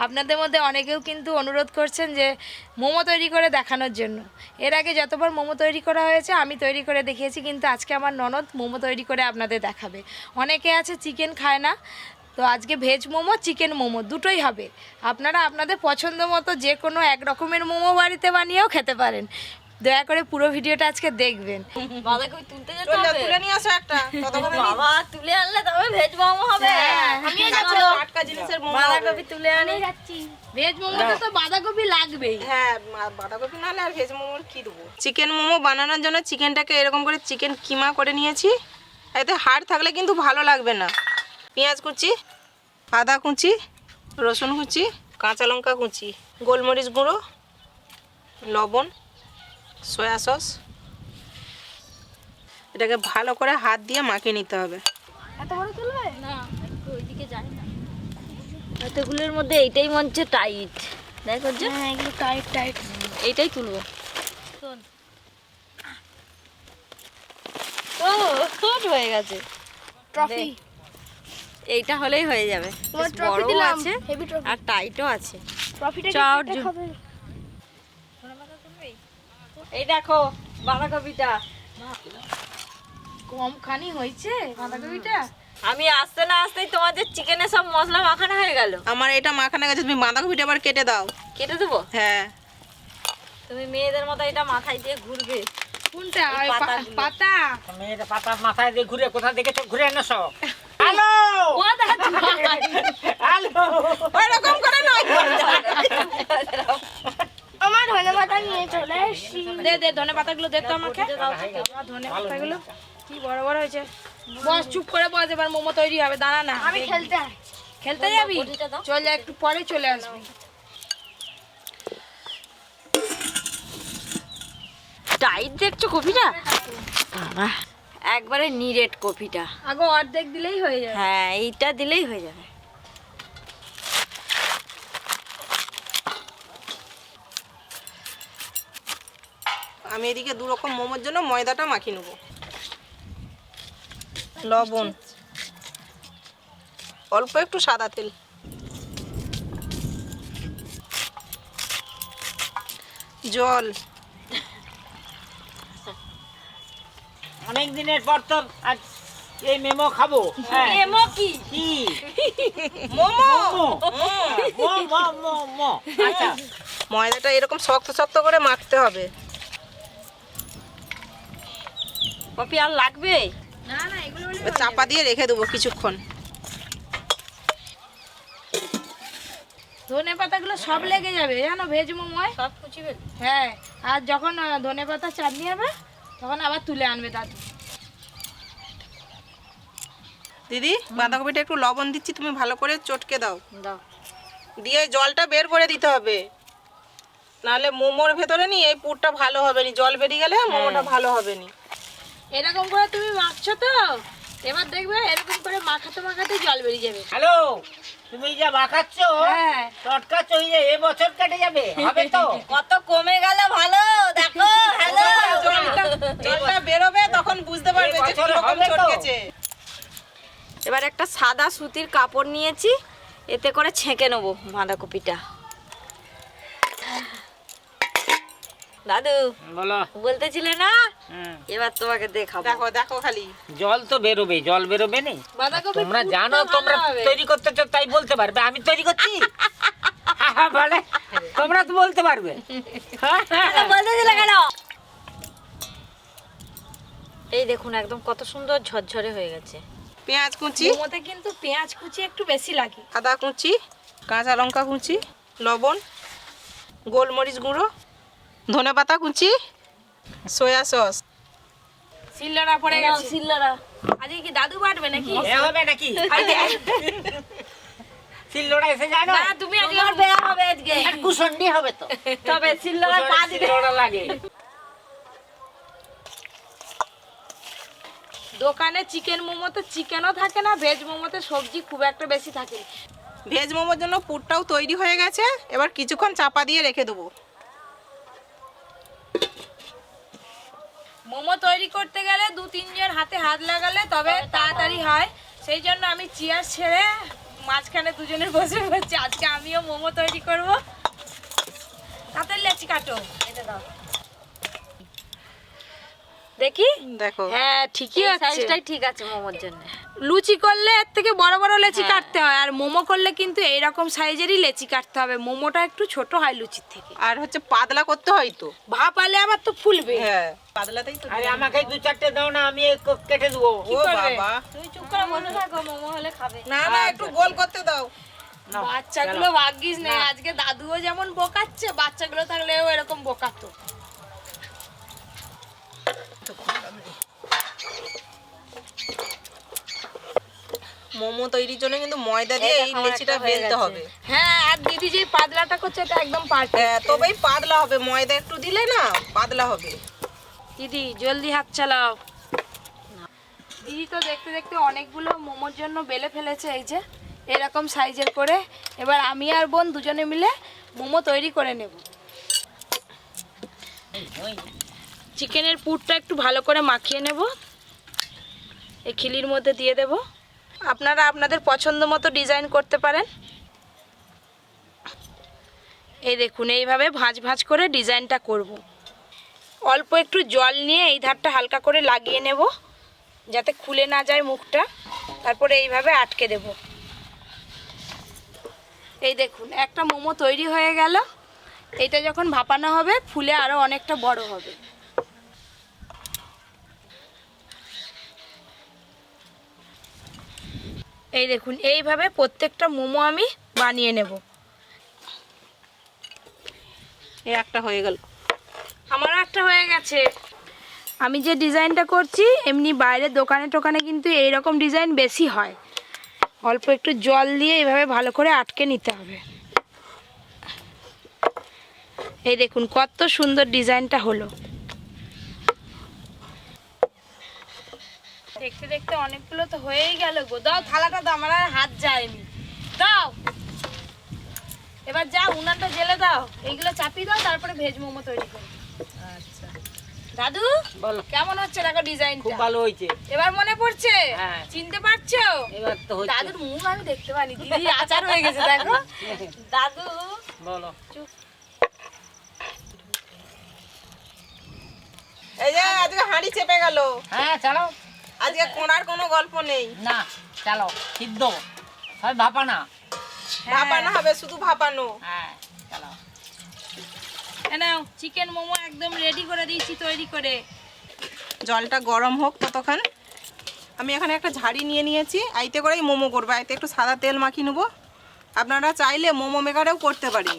আপনাদের মধ্যে অনেকেও কিন্তু অনুরোধ করছেন যে মোমো তৈরি করে দেখানোর জন্য। এর আগে যতবার মোমো তৈরি করা হয়েছে আমি তৈরি করে দেখিয়েছি, কিন্তু আজকে আমার ননদ মোমো তৈরি করে আপনাদের দেখাবে। অনেকে আছে চিকেন খায় না, তো আজকে ভেজ মোমো চিকেন মোমো দুটোই হবে। আপনারা আপনাদের পছন্দ মতো যে কোনো এক রকমের মোমো বাড়িতে বানিয়েও খেতে পারেন। দয়া করে পুরো ভিডিওটা আজকে দেখবেন। বাঁধাকপি তুলতে যেতে হবে, তুলে নিয়ে আসো একটা, ততক্ষণে বাবা তুলে আনলে তবে ভেজ মোমো হবে। আমি টাটকা জিনিসের মোমো বাঁধাকপি তুলে আনি যাচ্ছি। ভেজ মোমোতে তো বাঁধাকপি লাগবেই। হ্যাঁ, বাঁধাকপি না হলে আর ভেজ মোমোর কি দেবো। চিকেন মোমো বানানোর জন্য চিকেনটাকে এরকম করে চিকেন কিমা করে নিয়েছি। এতে হাড় থাকলে কিন্তু ভালো লাগবে না। পেঁয়াজ কুচি, আদা কুচি, রসুন কুচি, কাঁচা লঙ্কা কুচি, গোলমরিচ গুঁড়ো, লবণ, সয়া সস। এটাকে ভালো করে হাত দিয়ে মাখিয়ে নিতে হবে। এত বড় তুলবে না, একটু ওইদিকে যাই না। এতগুলোর মধ্যে এইটাই মনে হচ্ছে টাইট। দেখো যে হ্যাঁ, এগুলো টাইট টাইট। এইটাই তুলবো। শোন ও ছোট হয়ে গেছে ট্রফি। এইটা হলেই হয়ে যাবে। তোমার বেশ ট্রফি বড়ও দিলাম, আছে হেভি ট্রফি। আর টাইটও আছে। ট্রফিটা চাও কি খাবে? এই দেখো বাঁধাকপিটা কম খানি হয়েছে বাঁধাকপিটা। আমি আসতে না আসতেই তোমাদের চিকেনে সব মশলা মাখানো হয়ে গেল। আমার এটা মাখানো গেছে, তুমি বাঁধাকপিটা আবার কেটে দাও। কেটে দেবো? হ্যাঁ, তুমি মেয়েদের মতো এটা মাথায় দিয়ে ঘুরবে। কোনটা? এই পাতাগুলো। পাতা। মেয়েটা পাতা মাথায় দিয়ে ঘুরে কোথা দেখেছো, ঘুরে এনেছো? হ্যালো হ্যালো, ওইরকম করে নয়। আমার ধনে পাতা নিয়ে চলে এসেছি। দে দে ধনে পাতাগুলো দে তো আমাকে। আমার ধনে পাতাগুলো কি বড় বড় হয়েছে। বস চুপ করে বস, এবার মোমো তৈরি হবে। দাঁড়া না, আমি খেলতে যাবি? চল যা, একটু পরে চলে আসবি। টাইট দেখছো কপিটা? বাবা একবারে নিরেট কপিটা। আগে অর্ধেক দিলেই হয়ে যাবে। হ্যাঁ এইটা দিলেই হয়ে যাবে। আমি এদিকে দু রকম মোমোর জন্য ময়দাটা মাখিয়ে নেবো। লবণ, অল্প একটু সাদা তেল, জল। অনেক দিনের পর তো আজ এই মেমো খাবো। হ্যাঁ। এমো কি? কি মোমো। মো মো মো। আচ্ছা, ময়দাটা এরকম শক্ত শক্ত করে মাখতে হবে। কপি আর লাগবে? না না, এগুলো এবার চাপা দিয়ে রেখে দেবো কিছুক্ষণ। ধনে পাতাগুলো সব লেগে যাবে জানো ভেজ মোমোয়। সব কুচিবে? হ্যাঁ, আর যখন ধনে পাতা চাটনি হবে তখন আবার তুলে আনবে দাদু। দিদি, বাঁধাকপিটা একটু লবণ দিচ্ছি, তুমি ভালো করে চটকে দাও। দাও। দিয়ে জলটা বের করে দিতে হবে, নাহলে মোমোর ভেতরে নি এই পুরটা ভালো হবে নি। জল বেরিয়ে গেলে মোমোটা ভালো হবে নি। এরকম করে তুমি মাখছো তো, এবার দেখবে এরকম করে মাখাতে মাখাতে জল বেরিয়ে যাবে। হ্যালো, তুমি যা মাখাচ্ছ হ্যাঁ। চটকাচ্ছ, এই যে এ বছর কেটে যাবে, হবে তো? কত কমে গেল ভালো, দেখো। হ্যালো জলটা বেরোবে তখন বুঝতে পারবে যে বছর কিরকম হবে তো? চটকেছে। এবার একটা সাদা সুতির কাপড় নিয়েছি, এতে করে ছেঁকে নেবো বাঁধাকপিটা। দাদু বলো। বলতেছিলে না, হুম। এবার তোমাকে দেখাবো। দেখো দেখো খালি জল তো বেরোবে, জল বেরোবে নেই। বাঁধাকপি তোমরা পুরটা জানো, ভালো তোমরা হবে। তৈরি করতেছো তাই বলতে পারবে, আমি তৈরি করছি বলে তোমরা তো বলতে পারবে। বলতেছিলে কেন? এই দেখুন একদম কত সুন্দর ঝরঝরে হয়ে গেছে। পেঁয়াজ কুচি, মোমোতে কিন্তু পেঁয়াজ কুচি একটু বেশি লাগে। আদা কুচি, কাঁচা লঙ্কা কুচি, লবণ, গোলমরিচ গুঁড়ো, ধনেপাতা কুচি, সয়া সস। শিলনোড়া পড়ে গেছে। শিলনোড়া। আজকে কি দাদু বাটবে নাকি? এ হবে নাকি? শিলনোড়া এসে যায় না? না, তুমি আজকে তোমার বেয়া হবে আজকে। আর কুসন্ডি হবে তো। তবে শিলনোড়া পা দিবে। শিলনোড়া লাগে। দোকানে চিকেন মোমোতে চিকেনও থাকে না, ভেজ মোমোতে সবজি খুব একটা বেশি থাকে। ভেজ মোমোর জন্য পুরটাও তৈরি হয়ে গেছে, এবার কিছুক্ষণ চাপা দিয়ে রেখে দেবো। মোমো তৈরি করতে গেলে 2-3 জন হাতে হাত লাগালে তবে তাড়াতাড়ি হয়, সেই জন্য আমি চেয়ার ছেড়ে মাঝখানে দুজনে বসে বসে আজকে আমিও মোমো তৈরি করব। তাড়াতাড়ি লেচি কাটো, এটা দাও দেখি। দেখো হ্যাঁ ঠিকই এই আছে, সাইজটাই ঠিক আছে মোমোর জন্য। লুচি করলে এর থেকে বড় বড় লেচি কাটতে হয়, আর মোমো করলে কিন্তু এইরকম সাইজেরই লেচি কাটতে হবে। মোমোটা একটু ছোট হয় লুচির থেকে, আর হচ্ছে পাতলা করতে হয় তো। ভাপালে আবার তো ফুলবে। হ্যাঁ পাতলাতেই তো। আরে আমাকে 2-4টে দাও না, আমি কেটে দেবো। ও বাবা, তুমি চুপ করে বসে থাকো, মোমো হলে খাবে। না না একটু গোল করতে দাও। নাও, বাচ্চাগুলো ভাগ্যিস নেই, আজকে দাদুও যেমন বোকাচ্ছে, বাচ্চাগুলো থাকলেও এরকম বোকাতো। মোমো তৈরির জন্য কিন্তু ময়দা দিয়ে এই লেচিটা বেলতে হবে। হ্যাঁ, আর দিদি যে পাতলাটা করছে এটা একদম পারফেক্ট। হ্যাঁ তবেই পাতলা হবে, ময়দা একটু দিলে না পাতলা হবে। দিদি জলদি হাত চালাও। দিদি তো দেখতে দেখতে অনেকগুলো মোমোর জন্য বেলে ফেলেছে, এই যে এরকম সাইজের করে। এবার আমি আর বোন দুজনে মিলে মোমো তৈরি করে নেব। চিকেনের পুরটা একটু ভালো করে মাখিয়ে নেব, এই খিলির মধ্যে দিয়ে দেব। আপনারা আপনাদের পছন্দ মতো ডিজাইন করতে পারেন। এই দেখুন এইভাবে ভাঁজ ভাঁজ করে ডিজাইনটা করব। অল্প একটু জল নিয়ে এই ধারটা হালকা করে লাগিয়ে নেব যাতে খুলে না যায় মুখটা, তারপরে এইভাবে আটকে দেব। এই দেখুন একটা মোমো তৈরি হয়ে গেল। এটা যখন ভাপানো হবে ফুলে আরও অনেকটা বড় হবে। এই দেখুন এইভাবে প্রত্যেকটা মোমো আমি বানিয়ে নেব। এই একটা হয়ে গেল, আমারও একটা হয়ে গেছে। আমি যে ডিজাইনটা করছি এমনি বাইরের দোকানে টোকানে কিন্তু এইরকম ডিজাইন বেশি হয়। অল্প একটু জল দিয়ে এইভাবে ভালো করে আটকে নিতে হবে। এই দেখুন কত সুন্দর ডিজাইনটা হলো। দেখতে দেখতে অনেকগুলো তো হয়েই গেল গো। দাও থালাটা দাও, আমার আর হাত যায়নি। দাও এবার যা উনানটা জেলে দাও, এইগুলো চাপিয়ে দাও, তারপরে ভেজ মোমো তৈরি করো। আচ্ছা দাদু বলো। কেমন হচ্ছে দেখো ডিজাইন, খুব ভালো হয়েছে। এবার মনে পড়ছে? হ্যাঁ। চিনতে পারছো? এবার তো হচ্ছে। দাদুর মুখ আমি দেখতে পাইনি, দিদি আচার হয়ে গেছে দেখো। দাদু বলো। চুপ। এই যে আজকে হাঁড়ি চেপে গেল, হ্যাঁ চালাও। আজকে কোনার কোনো গল্প নেই। না চালাও, সিদ্ধ হয়, ভাপা না। ভাপানো হবে, শুধু ভাপানো। হ্যাঁ চালাও। নাও চিকেন মোমো একদম রেডি করে দিয়েছি তৈরি করে। জলটা গরম হোক ততক্ষণ আমি এখানে একটা ঝাড়ি নিয়ে নিয়েছি, আইতে করেই মোমো করবো। আইতে একটু সাদা তেল মাখিয়ে নেবো। আপনারা চাইলে মোমো মেকারেও করতে পারি,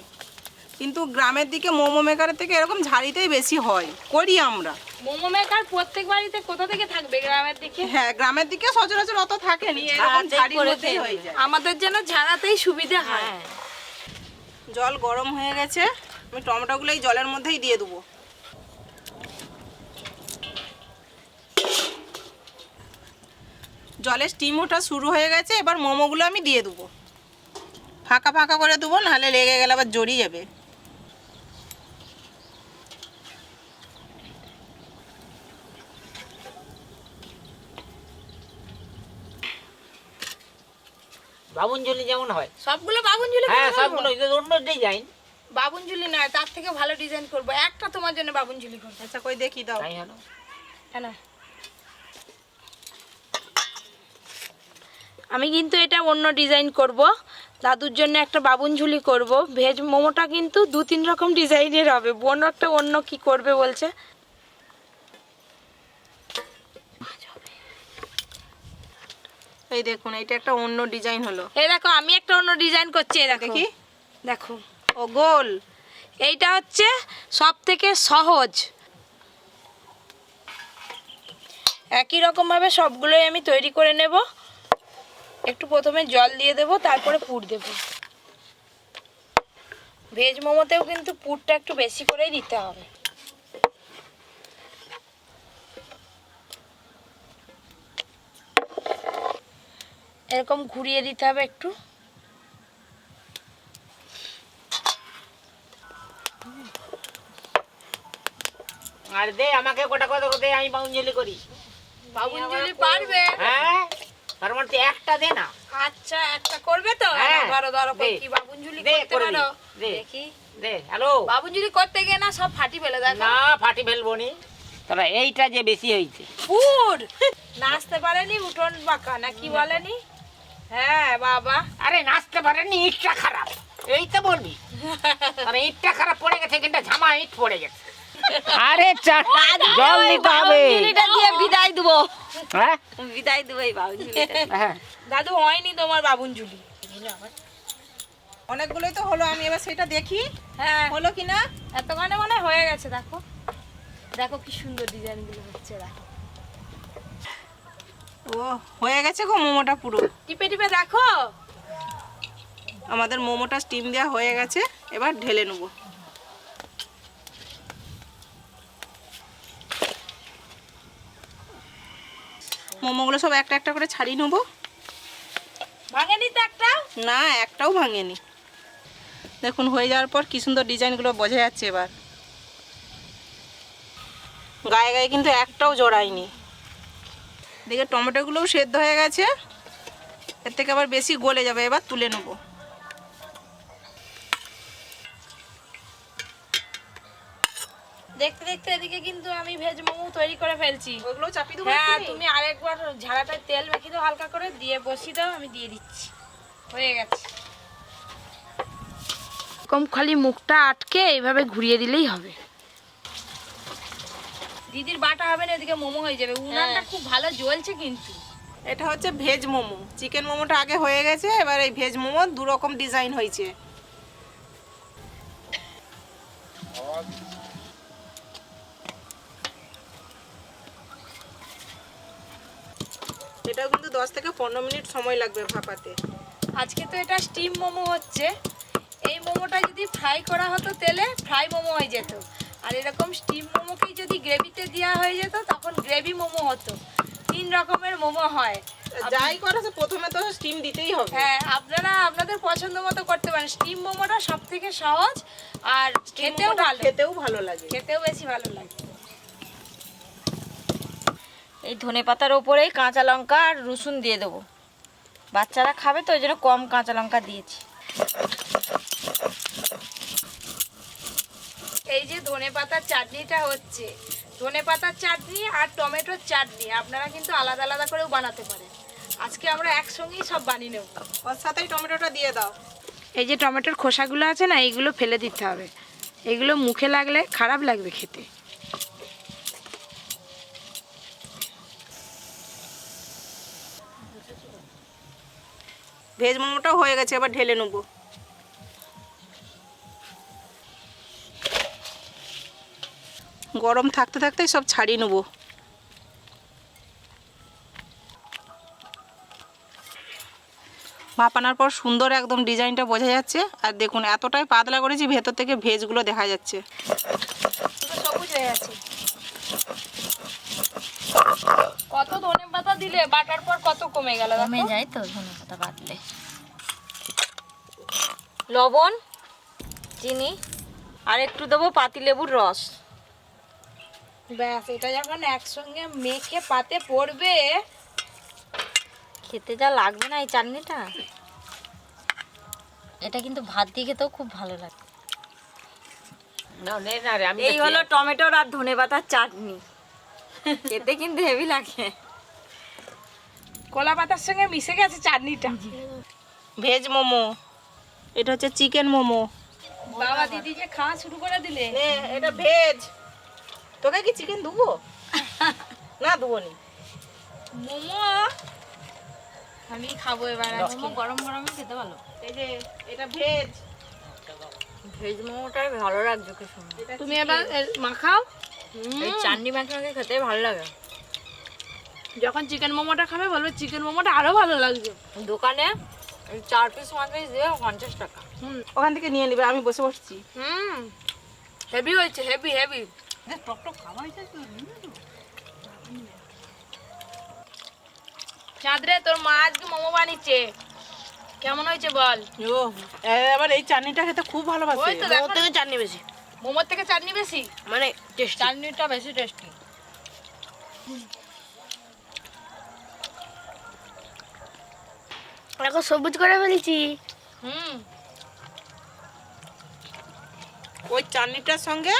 কিন্তু গ্রামের দিকে মোমো মেকারের থেকে এরকম ঝাড়িতেই বেশি হয়, করি আমরা। মোমো মেকার প্রত্যেক বাড়িতে কোথা থেকে থাকবে গ্রামের দিকে? হ্যাঁ গ্রামের দিকে সচরাচর অত থাকেনি, এরকম ঝাড়ির মধ্যেই হয়ে যায়। আমাদের যেন ঝাড়াতেই সুবিধা হয়। জল গরম হয়ে গেছে, আমি টমেটোগুলো এই জলের মধ্যেই দিয়ে দেবো। জলের স্টিম ওঠা শুরু হয়ে গেছে, এবার মোমোগুলো আমি দিয়ে দেবো। ফাঁকা ফাঁকা করে দেবো, নাহলে লেগে গেলে আবার জড়িয়ে যাবে। বাবুনঝুলি যেমন হয়। সবগুলো বাবুনঝুলি হ্যাঁ করে সবগুলো ফেলবো? অন্য ডিজাইন। বাবুনঝুলি নয়, তার থেকে ভালো ডিজাইন করবো। একটা তোমার জন্য বাবুনঝুলি করবো। আচ্ছা কই দেখি দাও। তাই হলো। হ্যাঁ, আমি কিন্তু এটা অন্য ডিজাইন করব। দাদুর জন্য একটা বাবুনঝুলি করব। ভেজ মোমোটা কিন্তু 2-3 রকম ডিজাইনের হবে। বোন একটা অন্য কি করবে বলছে। এই দেখুন এটা একটা অন্য ডিজাইন হলো। এই দেখো আমি একটা অন্য ডিজাইন করছি, এই দেখো দেখি। দেখো ও গোল। এইটা হচ্ছে সব থেকে সহজ। একই রকমভাবে সবগুলোই আমি তৈরি করে নেব। একটু প্রথমে জল দিয়ে দেব, তারপরে পুর দেব। ভেজ মোমোতেও কিন্তু পুরটা একটু বেশি করেই দিতে হবে। এরকম ঘুরিয়ে দিতে হবে একটু। আর দে আমাকে কোটা কত দে, আমি বাবুনঝুলি করি। বাবুনঝুলি পারবে? হ্যাঁ তার মধ্যে একটা দে না। আচ্ছা একটা করবে তো? হ্যাঁ, ধরো ধরো দে। কি বাবুনঝুলি দে করতে করে পারো? দে। দেখি দে হ্যালো। বাবুনঝুলি করতে গিয়ে না সব ফাটি ফেলে দেখো। না ফাটি ফেলবো নি, তবে এইটা যে বেশি হয়েছে। পুর নাচতে পারেনি উঠোন বাঁকা না কি বলেনি? হ্যাঁ বাবা। আরে নাচতে পারেনি, ইটটা খারাপ, এই তো বলবি। আরে ইটটা খারাপ পড়ে গেছে, কিন্তু ঝামা ইট পড়ে গেছে। আরে জল দিতে হবে। বাবুনঝুলিটা দিয়ে বিদায় দেবো, হ্যাঁ বিদায় দেবো এই বাবুনঝুলিটা। হ্যাঁ দাদু হয়নি তোমার বাবুনঝুলি। অনেকগুলোই তো হলো, আমি এবার সেটা দেখি হ্যাঁ হলো কিনা। এতখানে মনে হয় হয়ে গেছে। দেখো দেখো কি সুন্দর ডিজাইন গুলো হচ্ছে। দেখো ও হয়ে গেছে গো মোমোটা পুরো। টিপে টিপে দেখো। আমাদের মোমোটা স্টিম দেওয়া হয়ে গেছে, এবার ঢেলে নেব। মোমোগুলো সব একটা একটা করে ছাড়িয়ে নেবো। ভাঙেনি তো একটা? না একটাও ভাঙেনি। দেখুন হয়ে যাওয়ার পর কি সুন্দর ডিজাইনগুলো বোঝা যাচ্ছে। এবার গায়ে গায়ে কিন্তু একটাও জড়ায়নি। দেখে টমেটোগুলোও সেদ্ধ হয়ে গেছে, এর থেকে আবার বেশি গলে যাবে। এবার তুলে নেব। দেখতে দেখতে এদিকে কিন্তু আমি ভেজ মোমো তৈরি করে ফেলছি। ওগুলো চাপিয়ে দেবো। হ্যাঁ এক্ষুনি? তুমি আরেকবার ঝাড়াটায় তেল মেখে দাও হালকা করে, দিয়ে বসিয়ে দাও, আমি দিয়ে দিচ্ছি। হয়ে গেছে। কম খালি মুখটা আটকে এইভাবে ঘুরিয়ে দিলেই হবে। দিদির বাটা হবে না, এদিকে মোমো হয়ে যাবে। উনানটা খুব ভালো জ্বলছে কিন্তু। এটা হচ্ছে ভেজ মোমো। চিকেন মোমোটা আগে হয়ে গেছে, এবার এই ভেজ মোমো দু রকম ডিজাইন হয়েছে। এটাও কিন্তু 10 থেকে 15 মিনিট সময় লাগবে ভাপাতে। আজকে তো এটা স্টিম মোমো হচ্ছে। এই মোমোটা যদি ফ্রাই করা হতো তেলে, ফ্রাই মোমো হয়ে যেত। আর এরকম স্টিম মোমোকেই যদি গ্রেভিতে দেওয়া হয়ে যেত, তখন গ্রেভি মোমো হতো। 3 রকমের মোমো হয়। যাই করে প্রথমে তো স্টিম দিতেই হবে। হ্যাঁ আপনারা আপনাদের পছন্দ মতো করতে পারেন। স্টিম মোমোটা সব থেকে সহজ আর খেতেও ভালো, খেতেও ভালো লাগে। খেতেও বেশি ভালো লাগে। এই ধনেপাতার ওপরেই কাঁচা লঙ্কা আর রসুন দিয়ে দেবো। বাচ্চারা খাবে তো ওই জন্য কম কাঁচা লঙ্কা দিয়েছি। এই যে ধনেপাতার চাটনিটা হচ্ছে, ধনেপাতার চাটনি আর টমেটোর চাটনি আপনারা কিন্তু আলাদা আলাদা করেও বানাতে পারেন। আজকে আমরা একসঙ্গেই সব বানিয়ে নেব। ওর সাথেই টমেটোটা দিয়ে দাও। এই যে টমেটোর খোসাগুলো আছে না, এইগুলো ফেলে দিতে হবে। এগুলো মুখে লাগলে খারাপ লাগবে খেতে। ভেজ মোমোটাও হয়ে গেছে, এবার ঢেলে নেবো। গরম থাকতে থাকতেই সব ছাড়িয়ে নেবো। ভাপানোর পর সুন্দর একদম ডিজাইনটা বোঝা যাচ্ছে। আর দেখুন এতটাই পাতলা করেছি, ভেতর থেকে ভেজগুলো দেখা যাচ্ছে। পুরো সবুজ হয়ে আছে। কত ধনেপাতা দিলে বাটার পর কত কমে গেল। কমে যায় তো ধনেপাতা বাটলে। লবণ, চিনি আর একটু দেবো পাতিলেবুর রস। ব্যাস, এটা যখন একসঙ্গে মেখে পাতে পড়বে, খেতে যা লাগবে না এই চাটনিটা, এটা কিন্তু ভাত দিয়ে খেতেও খুব ভালো লাগে। না নে না রে, আমি এই হলো টমেটোর আর ধনেপাতার চাটনি। খেতে কিন্তু হেভি লাগে। কলা পাতার সঙ্গে মিশে গেছে চাটনিটা। ভেজ মোমো, এটা হচ্ছে চিকেন মোমো। বাবা দিদি যে খাওয়া শুরু করে দিলে। নে এটা ভেজ। তোকে কি চিকেন দেবো? না দেবো নি। মোমো আমি খাবো এবার আজকে। গরম গরমই খেতে ভালো। এই যে এটা ভেজ। ভেজ মোমোটাই ভালো লাগছে কি সুন্দর। তুমি এবার মাখাও। এই চাটনি মাখাকে খেতে ভালো লাগে। যখন চিকেন মোমোটা খাবে বলবে চিকেন মোমোটা আরো ভালো লাগছে। দোকানে 4 পিস 5 পিস দিয়ে 50 টাকা। ওখান থেকে নিয়ে নিবে, আমি বসে বসছি। হেভি হয়েছে, হেভি হেভি। চাঁদরে তোর মা আজকে মোমো বানিয়েছে, কেমন হয়েছে বল? ও এবার এই চাটনিটা খেতে খুব ভালোবাসে। ওই তো দেখো, থেকে চাটনি বেশি, মোমোর থেকে চাটনি বেশি, মানে টেস্টি। চাটনিটা বেশি টেস্টি। এখন সবুজ করে ফেলেছি। ওই চাটনিটার সঙ্গে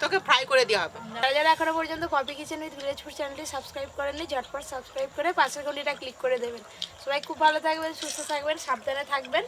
তোকে ফ্রাই করে দেওয়া হবে। যারা যারা এখনো পর্যন্ত Poppy Kitchen with village food চ্যানেলটি সাবস্ক্রাইব করেননি, ঝটপট সাবস্ক্রাইব করে পাশের ঘন্টিটা ক্লিক করে দেবেন। সবাই খুব ভালো থাকবেন, সুস্থ থাকবেন, সাবধানে থাকবেন।